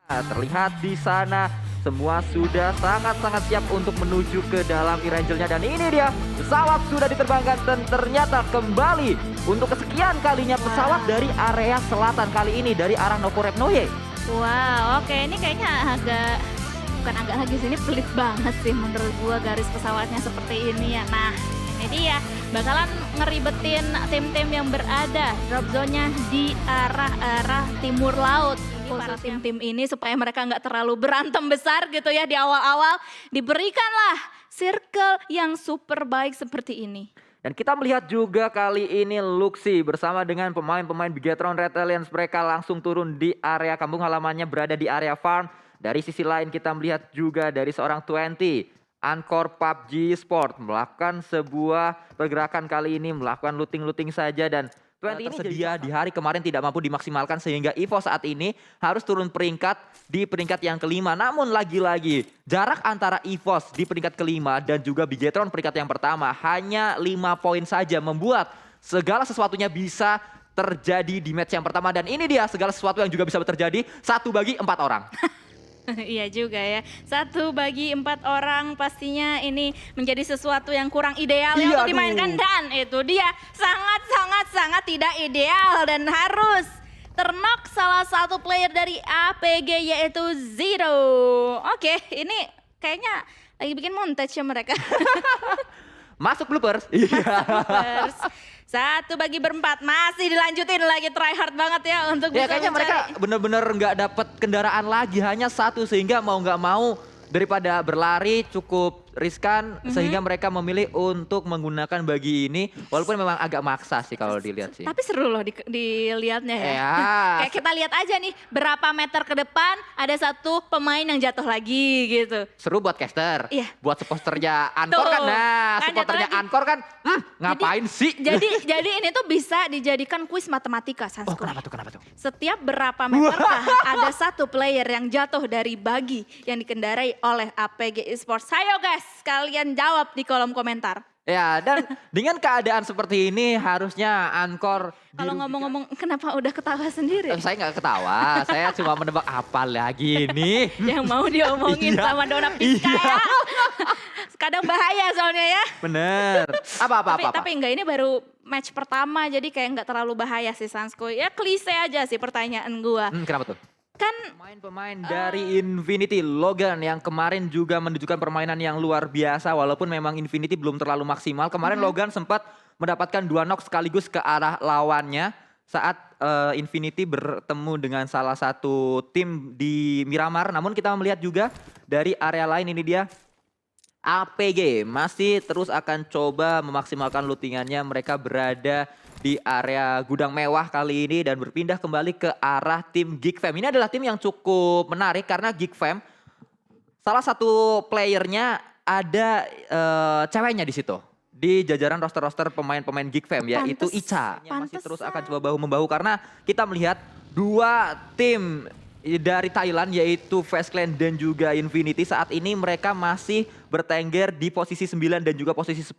Terlihat di sana semua sudah sangat-sangat siap untuk menuju ke dalam E-Rangelnya. Dan ini dia, pesawat sudah diterbangkan dan ternyata kembali untuk kesekian kalinya pesawat dari area selatan kali ini dari arah Novorevnoye. Wow, oke, ini kayaknya bukan agak lagi sini pelit banget sih menurut gua garis pesawatnya seperti ini ya. Nah, ini dia bakalan ngeribetin tim-tim yang berada drop zone-nya di arah timur laut. Para tim-tim ini supaya mereka nggak terlalu berantem besar gitu ya di awal-awal, diberikanlah circle yang super baik seperti ini. Dan kita melihat juga kali ini Luxi bersama dengan pemain-pemain Bigetron Red Aliens, mereka langsung turun di area kampung halamannya berada di area farm. Dari sisi lain kita melihat juga dari seorang 20, Encore PUBG Sport melakukan sebuah pergerakan kali ini, melakukan looting-looting saja dan 20 ini tersedia di hari kemarin tidak mampu dimaksimalkan sehingga EVOS saat ini harus turun peringkat di peringkat yang kelima. Namun lagi-lagi jarak antara EVOS di peringkat kelima dan juga Bigetron peringkat yang pertama hanya 5 poin saja, membuat segala sesuatunya bisa terjadi di match yang pertama. Dan ini dia segala sesuatu yang juga bisa terjadi 1 bagi 4 orang. Iya juga ya, 1 bagi 4 orang pastinya ini menjadi sesuatu yang kurang ideal ya untuk dimainkan. Dan itu dia sangat tidak ideal dan harus ternok salah satu player dari APG yaitu Zero. Oke, ini kayaknya lagi bikin montage ya mereka. Masuk bloopers. Bloopers. 1 bagi berempat masih dilanjutin lagi, try hard banget ya untuk bisa kayaknya mencari. mereka bener-bener nggak dapat kendaraan lagi, hanya 1 sehingga mau nggak mau daripada berlari cukup riskan sehingga mereka memilih untuk menggunakan bagi ini walaupun memang agak maksa sih kalau dilihat sih. Tapi seru loh dilihatnya ya. Kayak kita lihat aja nih berapa meter ke depan ada 1 pemain yang jatuh lagi gitu. Seru buat caster, Iya. buat supporternya Encore kan, nah kan supporternya jatuh lagi. Encore kan ngapain sih? Jadi ini tuh bisa dijadikan kuis matematika, Sansko. Oh kenapa tuh? Setiap berapa meterkah ada 1 player yang jatuh dari bagi yang dikendarai oleh APG Esports. Ayo guys, kalian jawab di kolom komentar. Ya, dan dengan keadaan seperti ini harusnya Encore Kalau ngomong-ngomong kenapa udah ketawa sendiri? saya nggak ketawa, saya cuma menebak apa lagi nih. Yang mau diomongin Iya. sama Dona Piska ya. Kadang bahaya soalnya ya. Bener. Apa? Tapi enggak, ini baru match pertama jadi kayak nggak terlalu bahaya sih Sansko. Ya klise aja sih pertanyaan gua. Kenapa tuh? Kan Pemain-pemain dari Infinity, Logan yang kemarin juga menunjukkan permainan yang luar biasa walaupun memang Infinity belum terlalu maksimal. Kemarin Logan sempat mendapatkan 2 knock sekaligus ke arah lawannya saat Infinity bertemu dengan salah satu tim di Miramar. Namun kita melihat juga dari area lain, ini dia APG masih terus akan coba memaksimalkan lootingannya. Mereka berada di area gudang mewah kali ini dan berpindah kembali ke arah tim Geekfam. Ini adalah tim yang cukup menarik karena Geekfam salah satu playernya ada ceweknya di situ. Di jajaran roster-roster pemain-pemain Geekfam yaitu Icha. Masih terus akan coba bahu-membahu karena kita melihat 2 tim dari Thailand yaitu Fast Clan dan juga Infinity saat ini mereka masih bertengger di posisi 9 dan juga posisi 10.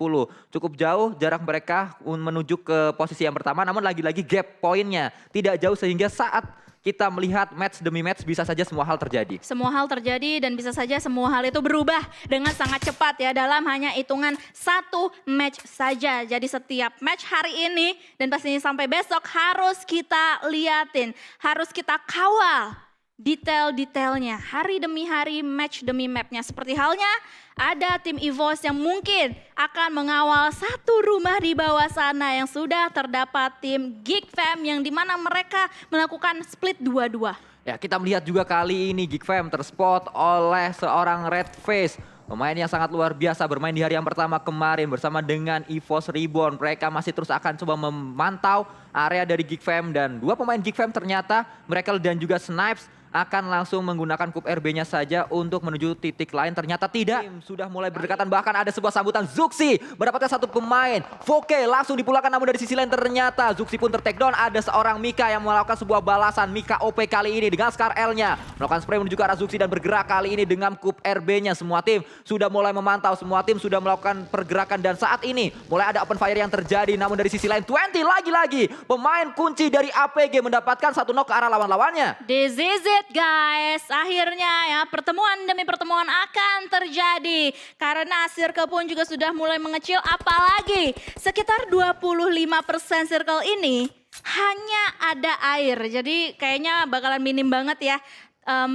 Cukup jauh jarak mereka menuju ke posisi yang pertama, namun lagi-lagi gap poinnya tidak jauh sehingga saat kita melihat match demi match bisa saja semua hal terjadi. semua hal terjadi dan bisa saja semua hal itu berubah dengan sangat cepat ya dalam hanya hitungan 1 match saja. Jadi setiap match hari ini dan pastinya sampai besok harus kita liatin, harus kita kawal detail-detailnya hari demi hari, match demi mapnya. Seperti halnya ada tim EVOS yang mungkin akan mengawal 1 rumah di bawah sana yang sudah terdapat tim Geekfam yang dimana mereka melakukan split 2-2. Ya, kita melihat juga kali ini Geekfam terspot oleh seorang Red Face. Pemain yang sangat luar biasa bermain di hari yang pertama kemarin bersama dengan EVOS Reborn. Mereka masih terus akan coba memantau area dari Geekfam dan 2 pemain Geekfam ternyata Miracle dan juga Snipes akan langsung menggunakan Kup RB-nya saja untuk menuju titik lain. Ternyata tidak. Tim sudah mulai berdekatan, bahkan ada sebuah sambutan. Zuxi mendapatkan 1 pemain. Voke langsung dipulangkan, namun dari sisi lain ternyata Zuxi pun ter-takedown. Ada seorang Mika yang melakukan sebuah balasan. Mika OP kali ini dengan Scar L-nya. Melakukan spray menuju ke arah Zuxi dan bergerak kali ini dengan Kup RB-nya. Semua tim sudah mulai memantau, semua tim sudah melakukan pergerakan. Dan saat ini mulai ada open fire yang terjadi. Namun dari sisi lain 20 lagi-lagi pemain kunci dari APG mendapatkan 1 knock ke arah lawan-lawannya. This is it. guys, akhirnya ya pertemuan demi pertemuan akan terjadi. Karena circle pun juga sudah mulai mengecil, apalagi sekitar 25% circle ini hanya ada air. Jadi kayaknya bakalan minim banget ya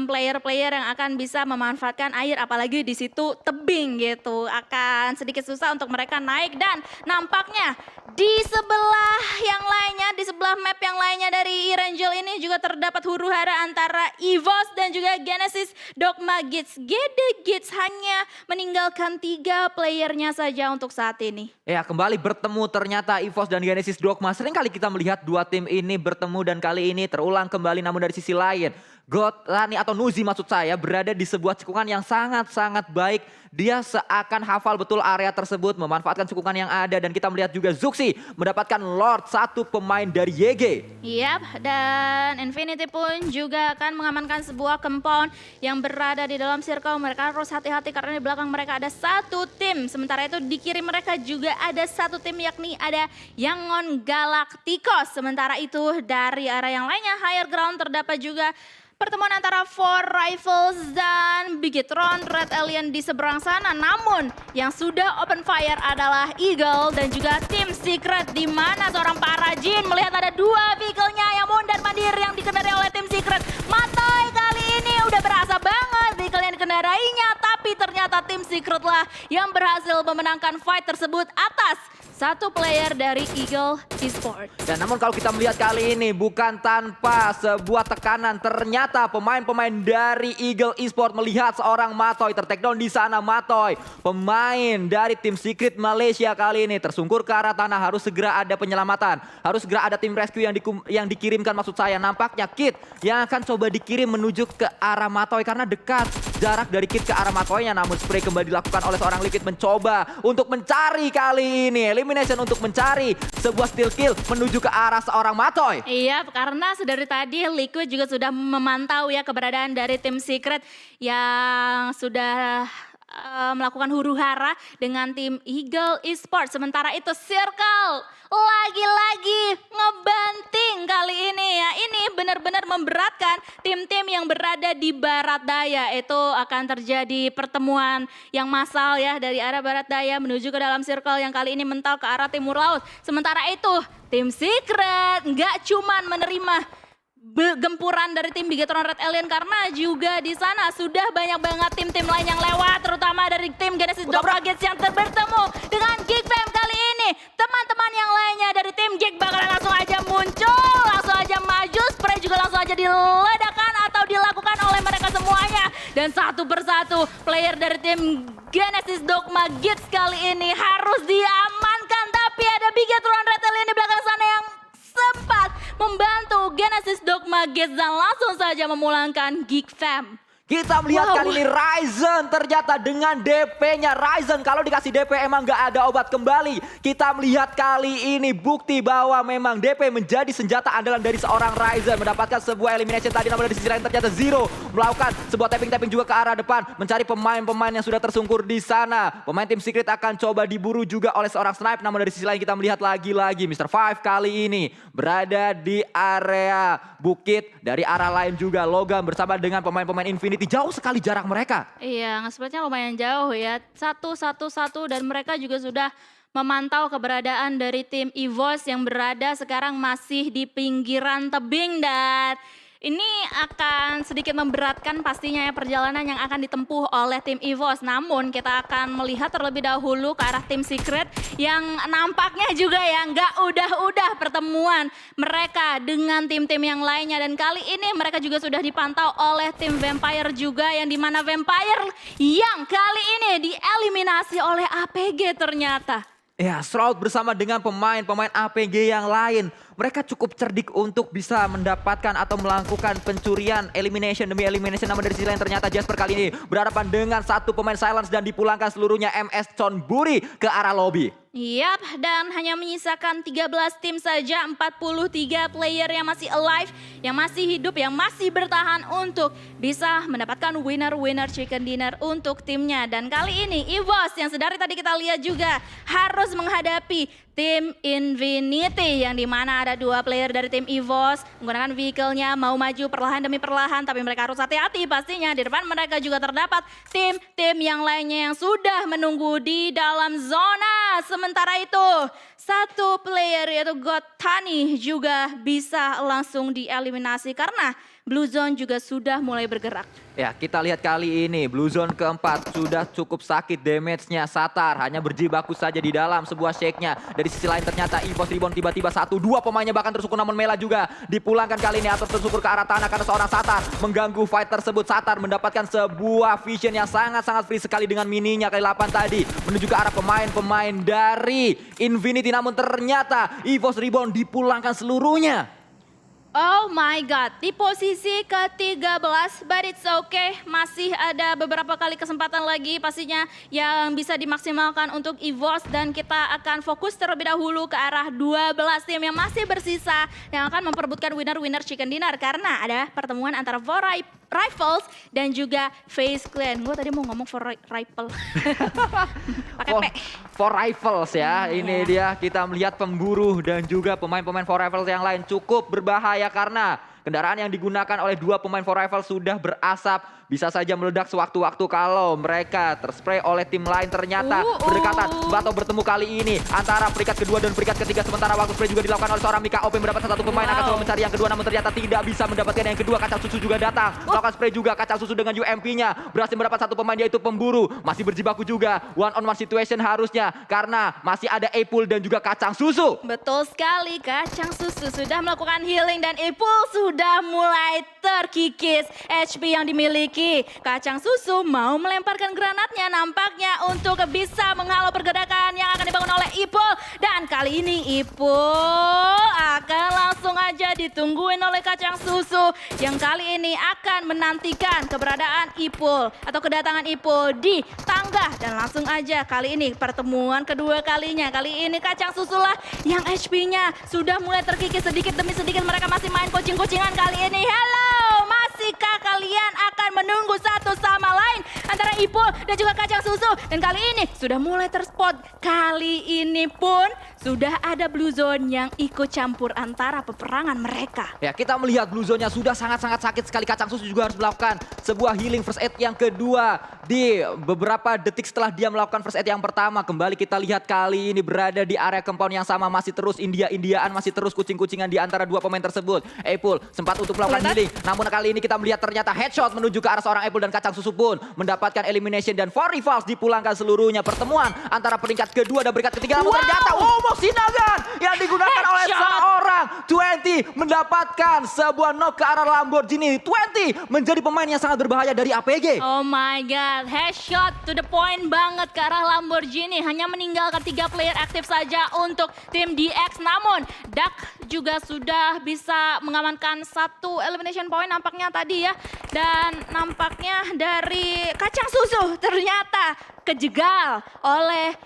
player-player yang akan bisa memanfaatkan air, apalagi di situ tebing gitu, akan sedikit susah untuk mereka naik. Dan nampaknya di sebelah yang lainnya, di sebelah map yang lainnya dari Erangel ini juga terdapat huru-hara antara EVOS dan juga Genesis Dogma Gits. GD Gits hanya meninggalkan 3 playernya saja untuk saat ini. Ya, kembali bertemu ternyata EVOS dan Genesis Dogma. Sering kali kita melihat dua tim ini bertemu dan kali ini terulang kembali, namun dari sisi lain Rani atau Nuzi maksud saya berada di sebuah cekungan yang sangat-sangat baik. Dia seakan hafal betul area tersebut, memanfaatkan cekungan yang ada. Dan kita melihat juga Zuxi mendapatkan Lord, satu pemain dari YG. Yap, dan Infinity pun juga akan mengamankan sebuah compound yang berada di dalam circle. Mereka harus hati-hati karena di belakang mereka ada satu tim. Sementara itu di kiri mereka juga ada satu tim, yakni ada Yangon Galacticos. Sementara itu dari arah yang lainnya, higher ground terdapat juga pertemuan antara Four Rifles dan Bigetron Red Alien di seberang sana. Namun yang sudah open fire adalah Eagle dan juga tim Secret, di mana seorang Parajin melihat ada 2 vehicle-nya yang mondar mandir yang dikendarai oleh tim Secret. Matoy kali ini udah berasa banget vehicle yang dikendarainya, tapi ternyata tim Secret lah yang berhasil memenangkan fight tersebut atas satu player dari Eagle Esports. Dan namun kalau kita melihat kali ini bukan tanpa sebuah tekanan, ternyata pemain-pemain dari Eagle Esports melihat seorang Matoy tertakedown di sana. Matoy, pemain dari tim Secret Malaysia kali ini tersungkur ke arah tanah, harus segera ada penyelamatan, harus segera ada tim rescue yang dikirimkan maksud saya. Nampaknya Kit yang akan coba dikirim menuju ke arah Matoy karena dekat jarak dari Kit ke arah Matoynya, namun spray kembali dilakukan oleh seorang Liquid mencoba untuk mencari kali ini elimination untuk mencari sebuah steal kill menuju ke arah seorang Matoy. Iya, karena dari tadi Liquid juga sudah memantau ya keberadaan dari tim Secret yang sudah melakukan huru-hara dengan tim Eagle Esports. Sementara itu Circle lagi-lagi ngebanting kali ini ya. Ini benar-benar memberatkan tim-tim yang berada di barat daya. Itu akan terjadi pertemuan yang massal ya dari arah barat daya menuju ke dalam Circle yang kali ini mental ke arah timur laut. Sementara itu tim Secret nggak cuman menerima gempuran dari tim Bigetron Red Alien, karena juga di sana sudah banyak banget tim-tim lain yang lewat, terutama dari tim Genesis Dogma Gits yang bertemu dengan Geek Fam kali ini. Teman-teman yang lainnya dari tim Geek bakalan langsung aja muncul, langsung aja maju, spray juga langsung aja diledakkan atau dilakukan oleh mereka semuanya. Dan satu persatu player dari tim Genesis Dogma Gits kali ini harus diamankan, tapi ada Bigetron Red Alien di belakang sana yang sempat membantu Genesis Dogma Gits dan langsung saja memulangkan Geek Fam. Kita melihat kali ini Ryzen ternyata dengan DP-nya. Ryzen kalau dikasih DP emang gak ada obat kembali. Kita melihat kali ini bukti bahwa memang DP menjadi senjata andalan dari seorang Ryzen. Mendapatkan sebuah elimination tadi, namun dari sisi lain ternyata Zero melakukan sebuah tapping-tapping juga ke arah depan. Mencari pemain-pemain yang sudah tersungkur di sana. Pemain tim Secret akan coba diburu juga oleh seorang Snipe. Namun dari sisi lain kita melihat lagi-lagi Mr. Five kali ini berada di area bukit. Dari arah lain juga Logam bersama dengan pemain-pemain Infinity. Jauh sekali jarak mereka. Iya, nge-spreadnya lumayan jauh ya. 1-1-1 dan mereka juga sudah memantau keberadaan dari tim EVOS yang berada sekarang masih di pinggiran tebing. Dan ini akan sedikit memberatkan pastinya ya perjalanan yang akan ditempuh oleh tim EVOS. Namun kita akan melihat terlebih dahulu ke arah tim Secret yang nampaknya juga ya nggak udah pertemuan mereka dengan tim-tim yang lainnya. Dan kali ini mereka juga sudah dipantau oleh tim Vampire juga, yang dimana Vampire yang kali ini dieliminasi oleh APG ternyata. Ya, Shroud bersama dengan pemain-pemain APG yang lain. Mereka cukup cerdik untuk bisa mendapatkan atau melakukan pencurian elimination demi elimination. Namun dari sisi lain ternyata Jasper kali ini berhadapan dengan satu pemain Silence dan dipulangkan seluruhnya MS Chonburi ke arah lobby. Yap, dan hanya menyisakan 13 tim saja, 43 player yang masih alive, yang masih hidup, yang masih bertahan untuk bisa mendapatkan winner chicken dinner untuk timnya. Dan kali ini EVOS yang sedari tadi kita lihat juga harus menghadapi tim Infinity yang dimana ada 2 player dari tim EVOS menggunakan vehicle-nya mau maju perlahan demi perlahan, tapi mereka harus hati-hati pastinya. Di depan mereka juga terdapat tim-tim yang lainnya yang sudah menunggu di dalam zona. Sementara itu, satu player yaitu Gotani juga bisa langsung dieliminasi karena Blue Zone juga sudah mulai bergerak. Ya, kita lihat kali ini Blue Zone keempat sudah cukup sakit damage-nya. Satar hanya berjibaku saja di dalam sebuah shake-nya. Dari sisi lain ternyata EVOS Reborn tiba-tiba 1-2 pemainnya bahkan tersukur, namun Mela juga dipulangkan kali ini atau tersungkur ke arah tanah karena seorang Satar mengganggu fight tersebut. Satar mendapatkan sebuah vision yang sangat-sangat free sekali dengan mininya kali 8 tadi menuju ke arah pemain-pemain dari Infinity, namun ternyata EVOS Reborn dipulangkan seluruhnya. Oh my god, di posisi ke-13, but it's okay. Masih ada beberapa kali kesempatan lagi pastinya yang bisa dimaksimalkan untuk EVOS. Dan kita akan fokus terlebih dahulu ke arah 12 tim yang masih bersisa yang akan memperebutkan winner chicken dinner. Karena ada pertemuan antara For Rifles dan juga FaZe Clan. Gue tadi mau ngomong For Rifle. Pakai P. For Rifles ya, ini dia kita melihat pemburu dan juga pemain-pemain For Rifles yang lain cukup berbahaya karena kendaraan yang digunakan oleh 2 pemain For Rifles sudah berasap. Bisa saja meledak sewaktu-waktu kalau mereka terspray oleh tim lain. Ternyata berdekatan atau bertemu kali ini antara peringkat kedua dan peringkat ketiga. Sementara waktu spray juga dilakukan oleh seorang Mika OP mendapat satu pemain akan coba mencari yang kedua, namun ternyata tidak bisa mendapatkan yang kedua. Kacang susu juga datang melakukan spray juga. Kacang susu dengan UMP-nya berhasil mendapat satu pemain yaitu pemburu. Masih berjibaku juga, one on one situation harusnya karena masih ada Epul dan juga kacang susu. Betul sekali, kacang susu sudah melakukan healing dan Epul sudah mulai terkikis HP yang dimiliki. Kacang susu mau melemparkan granatnya nampaknya untuk bisa menghalau pergerakan yang akan dibangun oleh Ipul. Dan kali ini Ipul akan langsung aja ditungguin oleh kacang susu yang kali ini akan menantikan keberadaan Ipul atau kedatangan Ipul di tangga. Dan langsung aja kali ini pertemuan kedua kalinya. Kali ini kacang susu lah yang HP-nya sudah mulai terkikis sedikit demi sedikit. Mereka masih main kucing-kucingan kali ini. Halo, masihkah kalian akan menunggu satu sama lain antara Ipul dan juga kacang susu? Dan kali ini sudah mulai terspot. Kali ini pun sudah ada Blue Zone yang ikut campur antara peperangan mereka. Ya, kita melihat Blue Zone-nya sudah sangat-sangat sakit sekali. Kacang susu juga harus melakukan sebuah healing first aid yang kedua di beberapa detik setelah dia melakukan first aid yang pertama. Kembali kita lihat kali ini berada di area compound yang sama, masih terus India-Indiaan, masih terus kucing-kucingan di antara 2 pemain tersebut. Epul sempat untuk melakukan healing, namun kali ini kita melihat ternyata headshot menuju ke arah seorang Epul dan kacang susu pun mendapatkan elimination dan For Rivals dipulangkan seluruhnya. Pertemuan antara peringkat kedua dan peringkat ketiga, namun ternyata Moxinagan yang digunakan oleh seorang 20 mendapatkan sebuah knock ke arah Lamborghini. 20 menjadi pemain yang sangat berbahaya dari APG. Oh my god, headshot to the point banget ke arah Lamborghini. Hanya meninggalkan 3 player aktif saja untuk tim DX. Namun Duck juga sudah bisa mengamankan 1 elimination point nampaknya tadi ya. Dan nampaknya dari kacang susu ternyata kejegal oleh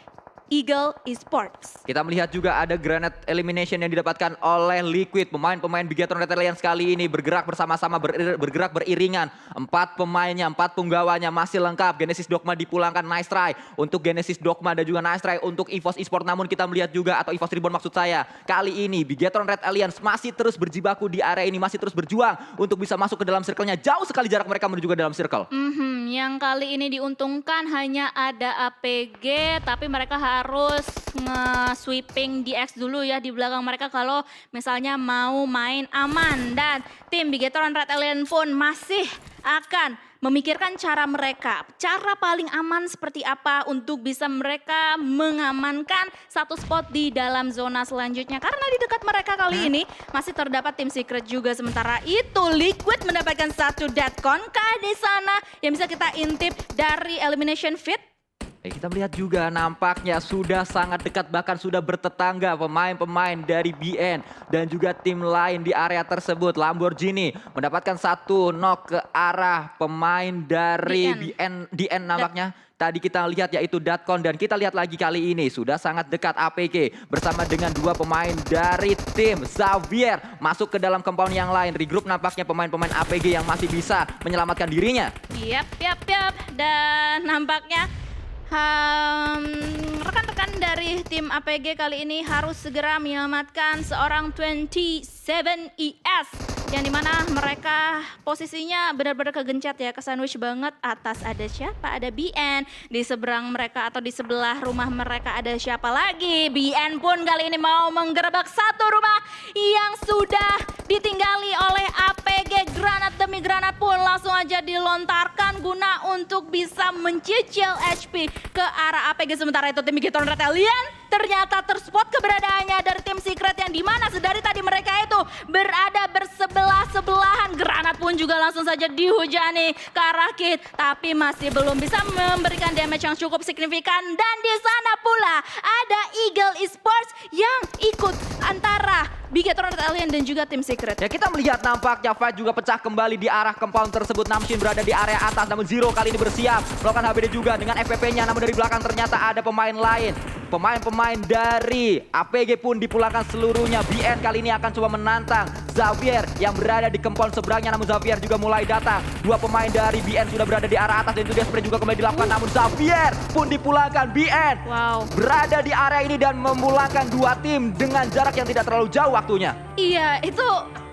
Eagle Esports. Kita melihat juga ada granate elimination yang didapatkan oleh Liquid. Pemain-pemain Bigetron Red Alliance kali ini bergerak bersama-sama, bergerak beriringan. 4 pemainnya, 4 punggawanya masih lengkap. Genesis Dogma dipulangkan, nice try untuk Genesis Dogma dan juga nice try untuk EVOS Esports. Namun kita melihat juga, atau EVOS Reborn maksud saya, kali ini Bigetron Red Alliance masih terus berjibaku di area ini, masih terus berjuang untuk bisa masuk ke dalam circle-nya. Jauh sekali jarak mereka menuju ke dalam circle. Yang kali ini diuntungkan hanya ada APG, tapi mereka harus nge-sweeping DX dulu ya di belakang mereka kalau misalnya mau main aman. Dan tim Bigetron Red Alliance pun masih akan memikirkan cara mereka, cara paling aman seperti apa untuk bisa mereka mengamankan satu spot di dalam zona selanjutnya. Karena di dekat mereka kali ini masih terdapat tim secret juga. Sementara itu Liquid mendapatkan 1 deathcon kah di sana yang bisa kita intip dari elimination feed. Kita melihat juga nampaknya sudah sangat dekat bahkan sudah bertetangga pemain-pemain dari BN dan juga tim lain di area tersebut. Lamborghini mendapatkan satu knock ke arah pemain dari DN nampaknya. Tadi kita lihat yaitu Datkon dan kita lihat lagi kali ini sudah sangat dekat APG bersama dengan dua pemain dari tim Xavier masuk ke dalam compound yang lain. Regroup nampaknya pemain-pemain APG yang masih bisa menyelamatkan dirinya. Yap. Dan nampaknya rekan-rekan dari tim APG kali ini harus segera menyelamatkan seorang 27ES yang dimana mereka posisinya benar-benar kegencet ya, ke-sandwich banget. Atas ada siapa? Ada BN. Di seberang mereka atau di sebelah rumah mereka ada siapa lagi? BN pun kali ini mau menggerebek satu rumah yang sudah ditinggali oleh APG. Granat demi granat pun langsung aja dilontarkan guna untuk bisa mencicil HP ke arah APG. Sementara itu tim Bigetron Red Alien ternyata terspot keberadaannya dari tim Secret yang dimana sedari tadi mereka itu berada bersebelah-sebelahan. Granat pun juga langsung saja dihujani ke arah Kit, tapi masih belum bisa memberikan damage yang cukup signifikan. Dan di sana pula ada Eagle Esports yang ikut antara Bigetron Red Alien dan juga tim Secret. Ya, kita melihat nampaknya fight juga pecah kembali di arah compound tersebut. Namshin berada di area atas namun Zero kali ini bersiap melakukan HBD juga dengan FPP-nya, namun dari belakang ternyata ada pemain lain. Pemain-pemain dari APG pun dipulangkan seluruhnya. BN kali ini akan coba menantang Xavier yang berada di compound seberangnya, namun Xavier juga mulai datang. Dua pemain dari BN sudah berada di arah atas dan itu dia spray juga kembali dilakukan, namun Xavier pun dipulangkan. BN berada di area ini dan memulangkan dua tim dengan jarak yang tidak terlalu jauh waktunya. Iya, itu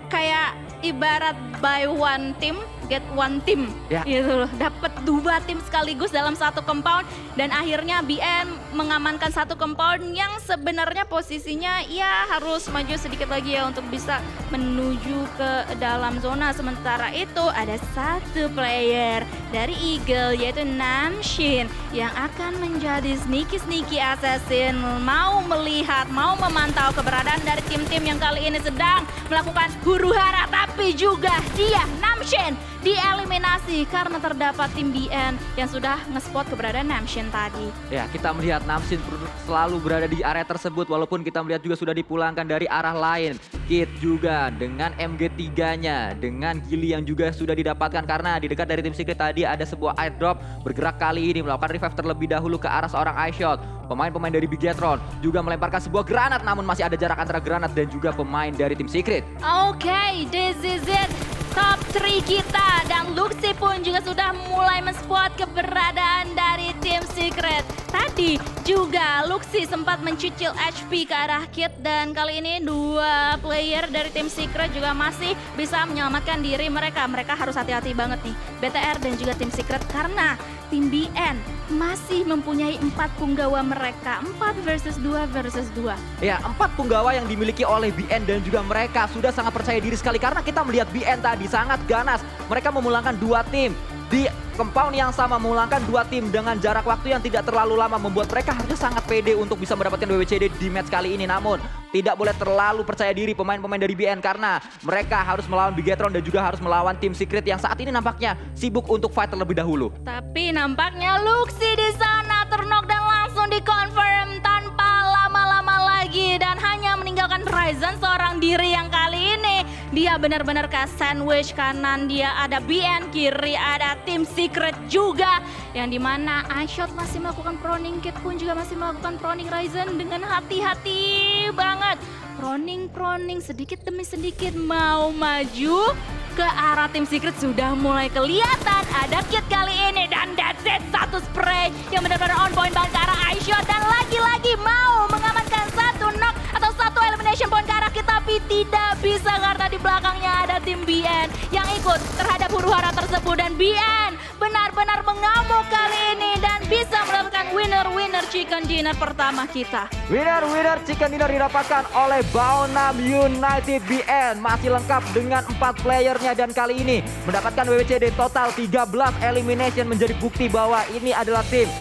kayak ibarat buy one team get one team ya. Gitu loh, dapat dua tim sekaligus dalam satu compound dan akhirnya BN mengamankan satu compound yang sebenarnya posisinya ya harus maju sedikit lagi ya untuk bisa menuju ke dalam zona. Sementara itu ada satu player dari Eagle yaitu Namshin yang akan menjadi sneaky assassin, mau melihat, mau memantau keberadaan dari tim-tim yang kali ini sedang melakukan huru-hara, tapi juga dia Namshin dieliminasi karena terdapat tim BN yang sudah nge-spot keberadaan Namshin tadi. Ya, kita melihat Namshin selalu berada di area tersebut walaupun kita melihat juga sudah dipulangkan dari arah lain. Kit juga dengan MG3-nya, dengan Gili yang juga sudah didapatkan karena di dekat dari tim Secret tadi ada sebuah airdrop bergerak kali ini melakukan revive terlebih dahulu ke arah seorang iShot. Pemain-pemain dari Bigetron juga melemparkan sebuah granat namun masih ada jarak antara granat dan juga pemain dari tim Secret. Oke, this is it. Top 3 kita dan Luxi pun juga sudah mulai men-spot keberadaan dari tim Secret. Tadi juga Luxi sempat mencicil HP ke arah Kit dan kali ini dua player dari tim Secret juga masih bisa menyelamatkan diri mereka. Mereka harus hati-hati banget nih, BTR dan juga tim Secret, karena tim BN masih mempunyai 4 punggawa mereka, 4 versus 2 versus 2. Ya, 4 punggawa yang dimiliki oleh BN dan juga mereka sudah sangat percaya diri sekali karena kita melihat BN tadi sangat ganas. Mereka memulangkan 2 tim di compound yang sama, memulangkan 2 tim dengan jarak waktu yang tidak terlalu lama, membuat mereka harusnya sangat pede untuk bisa mendapatkan WWCD di match kali ini. Namun tidak boleh terlalu percaya diri pemain-pemain dari BN karena mereka harus melawan Bigetron dan juga harus melawan tim Secret yang saat ini nampaknya sibuk untuk fight terlebih dahulu. Tapi nampaknya Luxi di sana terknock dan langsung dikonfirm tanpa lama-lama lagi dan hanya meninggalkan Ryzen seorang diri yang kali ini dia benar-benar ke sandwich. Kanan dia ada BN, kiri ada tim Secret juga yang dimana iShot masih melakukan proning, Kit pun juga masih melakukan proning. Ryzen dengan hati-hati banget proning sedikit demi sedikit mau maju ke arah tim Secret. Sudah mulai kelihatan ada Kit kali ini dan that's it, satu spray yang benar-benar on point banget ke arah iShot dan lagi-lagi mau mengamankan satu knock atau satu elimination point ke arah Kit, tapi tidak bisa karena di belakangnya ada tim BN yang ikut terhadap huru-hara tersebut dan BN benar-benar mengamuk kali ini dan bisa mendapatkan winner chicken dinner pertama kita. Winner chicken dinner didapatkan oleh Baonam United BN, masih lengkap dengan 4 playernya dan kali ini mendapatkan WWCD total 13 elimination, menjadi bukti bahwa ini adalah tim